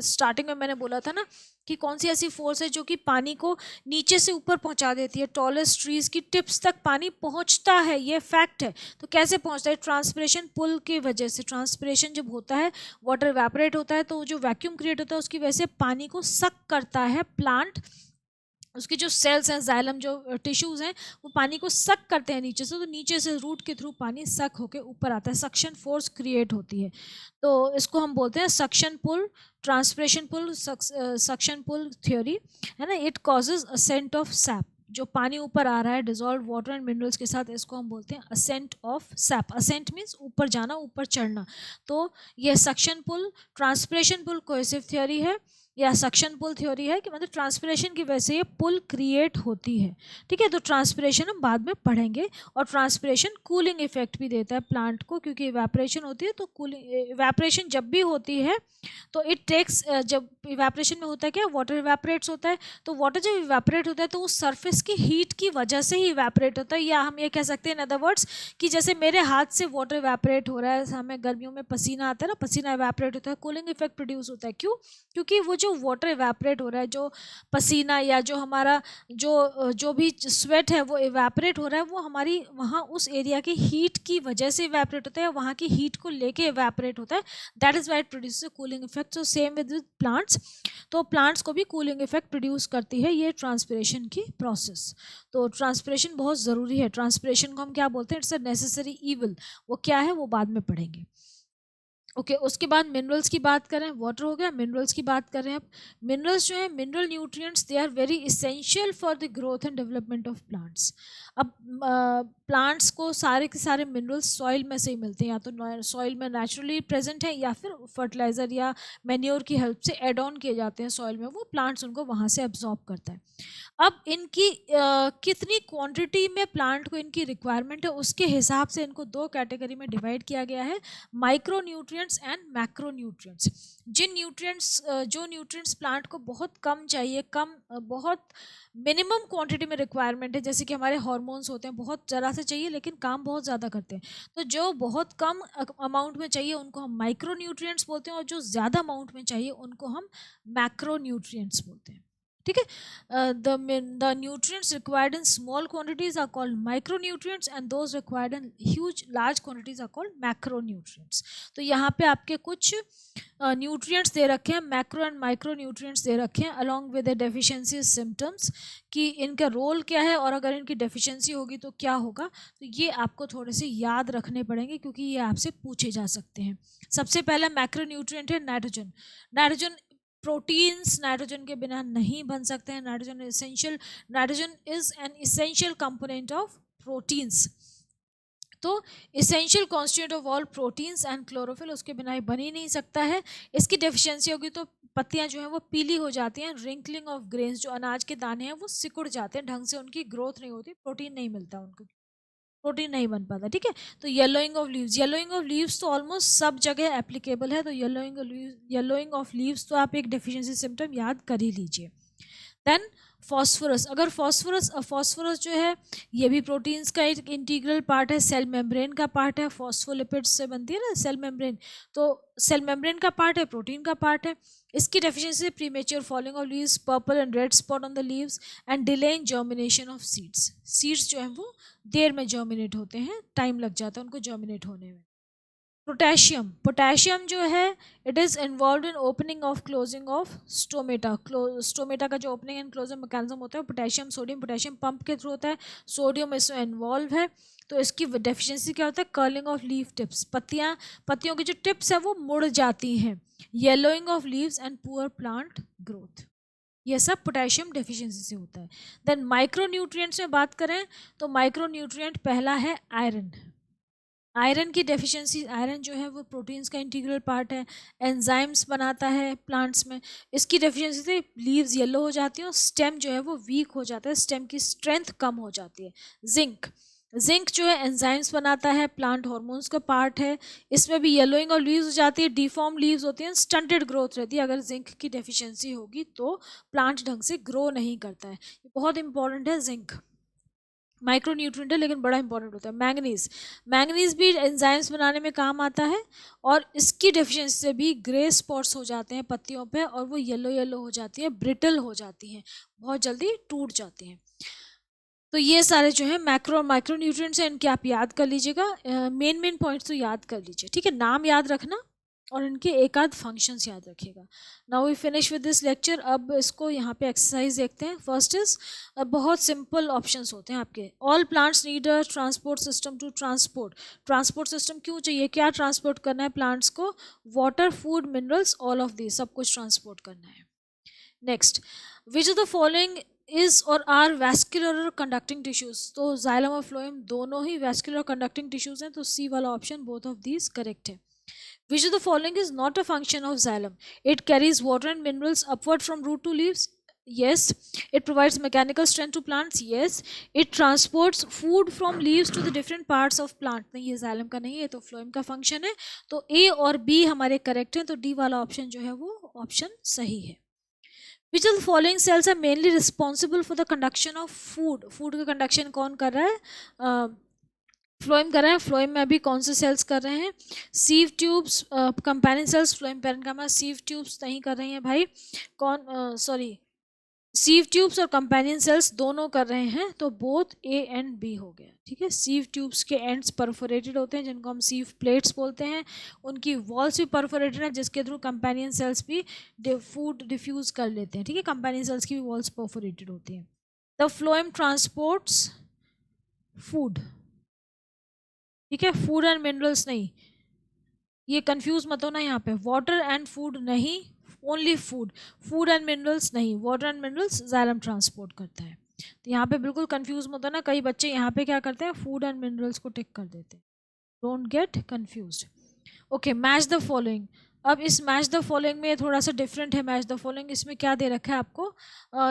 स्टार्टिंग में मैंने बोला था ना कि कौन सी ऐसी फोर्स है जो कि पानी को नीचे से ऊपर पहुंचा देती है, टॉलेस्ट ट्रीज की टिप्स तक पानी पहुंचता है, ये फैक्ट है. तो कैसे पहुंचता है? ट्रांसपिरेशन पुल की वजह से. ट्रांसपिरेशन जब होता है, वाटर इवेपोरेट होता है, तो जो वैक्यूम क्रिएट होता है उसकी वजह से पानी को सक करता है प्लांट उसके जो सेल्स हैं, जाइलम जो टिश्यूज हैं, वो पानी को सक करते हैं नीचे से, तो नीचे से रूट के थ्रू पानी सक होके ऊपर आता है, सक्शन फोर्स क्रिएट होती है। तो इसको हम बोलते हैं suction pull, transpiration pull, suction pull theory, है ना। It causes ascent of sap, जो पानी ऊपर आ रहा है डिजोल्व वाटर एंड मिनरल्स के साथ, इसको हम बोलते हैं ascent of sap. Ascent means ऊपर जाना, ऊपर चढ़ना। तो ये suction pull, transpiration pull cohesive theory है, या सक्शन पुल थ्योरी है, कि मतलब ट्रांसपिरेशन की वजह से ये पुल क्रिएट होती है। ठीक है, तो ट्रांसपिरेशन हम बाद में पढ़ेंगे। और ट्रांसपिरेशन कूलिंग इफेक्ट भी देता है प्लांट को, क्योंकि इवेपोरेशन होती है, तो कूलिंग, इवेपोरेशन जब भी होती है तो इट टेक्स, जब इवेपोरेशन में होता है क्या, वाटर इवेपोरेट्स होता है, तो वाटर जब इवेपोरेट होता है तो वो सरफेस की हीट की वजह से ही इवेपोरेट होता है। या हम ये कह सकते हैं इन अदर वर्ड्स कि जैसे मेरे हाथ से वाटर इवेपोरेट हो रहा है, हमें गर्मियों में पसीना आता है ना, पसीना इवेपोरेट होता है, कूलिंग इफेक्ट प्रोड्यूस होता है। क्यों? क्योंकि वो जो वाटर इवेपोरेट हो रहा है, जो पसीना या जो हमारा जो भी स्वेट है वो इवेपोरेट हो रहा है, वो हमारी वहाँ उस एरिया की हीट की वजह से इवेपोरेट होता है, वहाँ की हीट को लेके इवेपोरेट होता है। That is why it produce cooling effect. So same with plants, तो प्लांट्स को भी कूलिंग इफेक्ट प्रोड्यूस करती है ये ट्रांसपिरेशन की प्रोसेस। तो ट्रांसपिरेशन बहुत ज़रूरी है। ट्रांसपिरेशन को हम क्या बोलते हैं? It's a necessary evil. वो क्या है वो बाद में पढ़ेंगे। ओके उसके बाद मिनरल्स की बात करें, वाटर हो गया, मिनरल्स की बात करें अब। मिनरल्स जो है, mineral nutrients, they are very essential for the growth and development of plants. अब प्लांट्स को सारे के सारे मिनरल्स सॉइल में से ही मिलते हैं, या तो सॉइल में नेचुरली प्रेजेंट है, या फिर फर्टिलाइजर या मैन्योर की हेल्प से एड ऑन किए जाते हैं सॉइल में, वो प्लांट्स उनको वहाँ से एब्जॉर्ब करता है। अब इनकी कितनी क्वांटिटी में प्लांट को इनकी रिक्वायरमेंट है, उसके हिसाब से इनको दो कैटेगरी में डिवाइड किया गया है, micro nutrients and macro nutrients. जिन न्यूट्रिएंट्स जो न्यूट्रिएंट्स प्लांट को बहुत कम चाहिए, बहुत मिनिमम क्वांटिटी में रिक्वायरमेंट है, जैसे कि हमारे हार्मोन्स होते हैं, बहुत ज़रा से चाहिए लेकिन काम बहुत ज़्यादा करते हैं, तो जो बहुत कम अमाउंट में चाहिए उनको हम माइक्रो न्यूट्रिएंट्स बोलते हैं, और जो ज़्यादा अमाउंट में चाहिए उनको हम मैक्रो न्यूट्रिएंट्स बोलते हैं। ठीक है, the nutrients required in small quantities are called micronutrients and those required in large quantities are called macronutrients। तो यहाँ पे आपके कुछ न्यूट्रिएंट्स दे रखे हैं, मैक्रो एंड माइक्रो न्यूट्रिएंट्स दे रखे हैं, along with the deficiency symptoms, कि इनका रोल क्या है और अगर इनकी डेफिशिएंसी होगी तो क्या होगा। तो ये आपको थोड़े से याद रखने पड़ेंगे, क्योंकि ये आपसे पूछे जा सकते हैं। सबसे पहला मैक्रो न्यूट्रिएंट है नाइट्रोजन। नाइट्रोजन, प्रोटीन्स नाइट्रोजन के बिना नहीं बन सकते हैं। Nitrogen is an essential component of proteins. तो essential constituent of all proteins and chlorophyll, उसके बिना ही बन ही नहीं सकता है। इसकी डेफिशिएंसी होगी तो पत्तियां जो हैं वो पीली हो जाती हैं। रिंकलिंग ऑफ ग्रेन्स, जो अनाज के दाने हैं वो सिकुड़ जाते हैं, ढंग से उनकी ग्रोथ नहीं होती, प्रोटीन नहीं मिलता उनको, प्रोटीन नहीं बन पाता। ठीक है, तो yellowing of leaves, yellowing of leaves तो ऑलमोस्ट सब जगह एप्लीकेबल है, तो येलोइंग ऑफ लीव्स तो आप एक डेफिशिएंसी सिम्टम याद कर ही लीजिए। देन फॉस्फोरस, अगर फॉस्फोरस जो है ये भी प्रोटीन्स का एक इंटीग्रल पार्ट है, सेल मेम्ब्रेन का पार्ट है, फॉस्फोलिपिड्स से बनती है ना सेल मेम्ब्रेन, तो सेल मेम्ब्रेन का पार्ट है, प्रोटीन का पार्ट है। इसकी डेफिशिएंसी से premature falling of leaves, purple and red spot on the leaves and delay in germination of seeds. Seeds जो है वो देर में जर्मिनेट होते हैं, टाइम लग जाता है उनको जर्मिनेट होने में। पोटेशियम जो है, it is involve in opening of closing of stomata. Stomata का जो ओपनिंग एंड क्लोजिंग मैकेनिज्म होता है पोटेशियम सोडियम, पोटेशियम पंप के थ्रू होता है, सोडियम इसमें इन्वॉल्व है। तो इसकी डेफिशिएंसी क्या होता है? कर्लिंग ऑफ लीफ टिप्स, पत्तियों की जो टिप्स है वो मुड़ जाती हैं। Yellowing of leaves and poor plant growth, ये सब पोटेशियम डेफिशिएंसी से होता है। देन माइक्रो न्यूट्रिएंट्स में बात करें तो माइक्रो न्यूट्रिएंट पहला है आयरन। आयरन की डेफिशिएंसी, आयरन जो है वो प्रोटीन्स का इंटीग्रल पार्ट है, एंजाइम्स बनाता है प्लांट्स में। इसकी डेफिशिएंसी से लीव्स येलो हो जाती हैं और स्टेम जो है वो वीक हो जाता है, स्टेम की स्ट्रेंथ कम हो जाती है। जिंक जो है एंजाइम्स बनाता है, प्लांट हार्मोन्स का पार्ट है, इसमें भी येलोइंग और लीव्स हो जाती है, डिफॉर्म लीव्स होती हैं, स्टंटेड ग्रोथ रहती है। अगर जिंक की डेफिशिएंसी होगी तो प्लांट ढंग से ग्रो नहीं करता है। ये बहुत इंपॉर्टेंट है जिंक, माइक्रो न्यूट्रिएंट है लेकिन बड़ा इंपॉर्टेंट होता है। मैंगनीज भी एंजाइम्स बनाने में काम आता है और इसकी डेफिशिएंसी से भी ग्रे स्पॉट्स हो जाते हैं पत्तियों पे और वो येलो हो जाती है, ब्रिटल हो जाती हैं, बहुत जल्दी टूट जाती हैं। तो ये सारे जो है मैक्रो और माइक्रो न्यूट्रिएंट्स हैं, इनके आप याद कर लीजिएगा। मेन पॉइंट्स तो याद कर लीजिए, ठीक है। नाम याद रखना, और इनके एक आध फंक्शंस याद रखिएगा। Now we finish with this lecture. अब इसको यहाँ पे एक्सरसाइज देखते हैं। फर्स्ट इज, बहुत सिंपल ऑप्शंस होते हैं आपके। All plants need a transport system to transport. Transport system क्यों चाहिए, क्या ट्रांसपोर्ट करना है प्लांट्स को? Water, food, minerals, all of this, सब कुछ ट्रांसपोर्ट करना है। Next, which of the following is और आर वैस्कुलर और कंडक्टिंग टिश्यूज? तो जाइलम और फ्लोएम दोनों ही वैस्कुलर कंडक्टिंग टिश्यूज हैं, तो सी वाला option both of these correct है। Which of the following is not a function of xylem? It carries water and minerals upward from root to leaves. Yes. It provides mechanical strength to plants. Yes. It transports food from leaves to the different parts of plant. नहीं, ये xylem का नहीं है, तो phloem का function है। तो A और B हमारे correct हैं, तो D वाला option जो है वो option सही है। Which of the following cells are mainly responsible for the conduction of food? Food का conduction कौन कर रहा है? फ्लोएम कर रहे हैं। फ्लोएम में अभी कौन से सेल्स कर रहे हैं? Sieve tubes, companion cells. Phloem parenchyma, sieve tubes नहीं कर रही हैं भाई। कौन, सॉरी, सीव ट्यूब्स और कंपेनियन सेल्स दोनों कर रहे हैं, तो बोथ ए एंड बी हो गया। ठीक है, सीव ट्यूब्स के एंड्स परफोरेटेड होते हैं जिनको हम सीव प्लेट्स बोलते हैं, उनकी वॉल्स भी परफोरेटेड है जिसके थ्रू कंपेनियन सेल्स भी फूड डिफ्यूज कर लेते हैं। ठीक है, कंपेनियन सेल्स की भी वॉल्स परफोरेटेड होती हैं। The phloem transports food. ठीक है, फूड एंड मिनरल्स नहीं, ये कंफ्यूज मत हो ना यहाँ पे। वाटर एंड फूड नहीं, only food. Food and minerals नहीं, water and minerals xylem transport करता है। तो यहाँ पे बिल्कुल कंफ्यूज मत हो ना, कई बच्चे यहाँ पे क्या करते हैं, फूड एंड मिनरल्स को टिक कर देते हैं। Don't get confuse. Okay, match the following. अब इस मैच द फॉलोइंग में थोड़ा सा डिफरेंट है। मैच द फॉलोइंग, इसमें क्या दे रखा है आपको,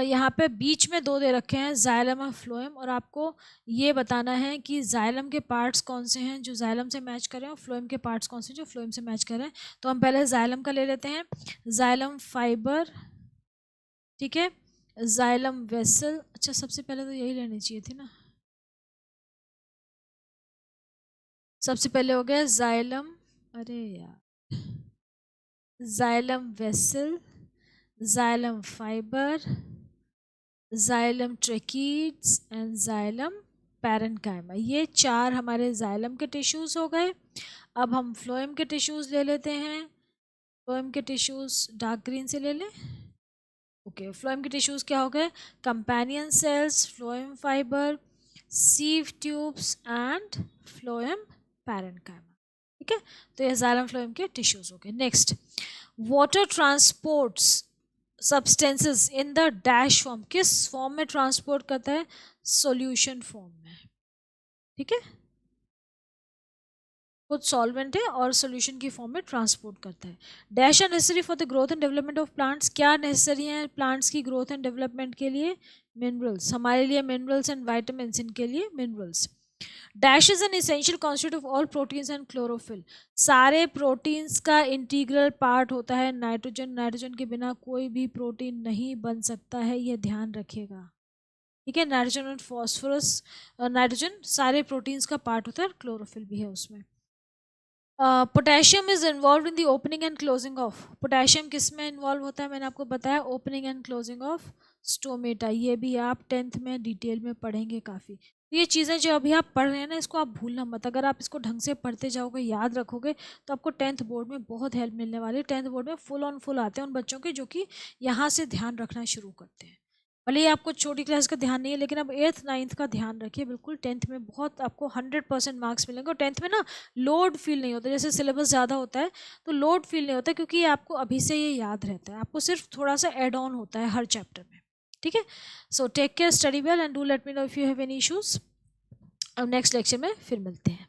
यहाँ पे बीच में दो दे रखे हैं, जाइलम और फ्लोएम, और आपको ये बताना है कि जाइलम के पार्ट्स कौन से हैं जो जाइलम से मैच करें और फ्लोएम के पार्ट्स कौन से जो फ्लोएम से मैच करें। तो हम पहले जाइलम का ले लेते हैं। जाइलम फाइबर, ठीक है, जाइलम वेसल। अच्छा, सबसे पहले तो यही लेनी चाहिए थी ना, सबसे पहले हो गया जाइलम, अरे यार, xylem vessel, xylem fibre, xylem tracheids and xylem parenchyma. ये चार हमारे जाइलम के टिश्यूज़ हो गए। अब हम फ्लोएम के टिश्यूज़ ले लेते हैं। फ्लोएम के टिश्यूज़ डार्क ग्रीन से ले लें। ओके, फ्लोएम के टिश्यूज़ क्या हो गए? Companion cells, phloem fibre, sieve tubes and phloem parenchyma. ठीक है, तो ये जाइलम फ्लोएम के टिश्यूज़ हो गए। Next, water transports substances in the dash form. किस फॉर्म में ट्रांसपोर्ट करता है? सॉल्यूशन फॉर्म में। ठीक है, खुद सॉल्वेंट है और सॉल्यूशन की फॉर्म में ट्रांसपोर्ट करता है। Dash are necessary for the growth and development of plants. क्या नेसेसरी है प्लांट्स की ग्रोथ एंड डेवलपमेंट के लिए? मिनरल्स, हमारे लिए मिनरल्स एंड वाइटामिन, इनके लिए minerals. Dash is an essential constitute of all proteins and chlorophyll. सारे प्रोटीन्स का इंटीग्रल पार्ट होता है नाइट्रोजन। नाइट्रोजन के बिना कोई भी प्रोटीन नहीं बन सकता है, ये ध्यान रखिएगा। ठीक है, नाइट्रोजन और फॉस्फोरस, नाइट्रोजन सारे प्रोटीन्स का पार्ट होता है, क्लोरोफिल भी है उसमें। Potassium is involve in the opening and closing of. Potassium किस में इन्वॉल्व होता है? मैंने आपको बताया, opening and closing of stomata. ये भी आप 10th में डिटेल में पढ़ेंगे काफ़ी। तो ये चीज़ें जो अभी आप पढ़ रहे हैं ना, इसको आप भूलना मत। अगर आप इसको ढंग से पढ़ते जाओगे, याद रखोगे, तो आपको 10th बोर्ड में बहुत हेल्प मिलने वाली है। 10th बोर्ड में फुल ऑन फुल आते हैं उन बच्चों के जो कि यहाँ से ध्यान रखना शुरू करते हैं। भले ही आपको छोटी क्लास का ध्यान नहीं है, लेकिन अब 8th 9th का ध्यान रखिए बिल्कुल। 10th में बहुत आपको 100% मार्क्स मिलेंगे। और 10th में ना लोड फील नहीं होता, जैसे सिलेबस ज़्यादा होता है तो लोड फील नहीं होता, क्योंकि आपको अभी से ये याद रहता है। आपको सिर्फ थोड़ा सा एड ऑन होता है हर चैप्टर में। ठीक है, so take care, study well and do let me know if you have any issues. अब नेक्स्ट लेक्चर में फिर मिलते हैं।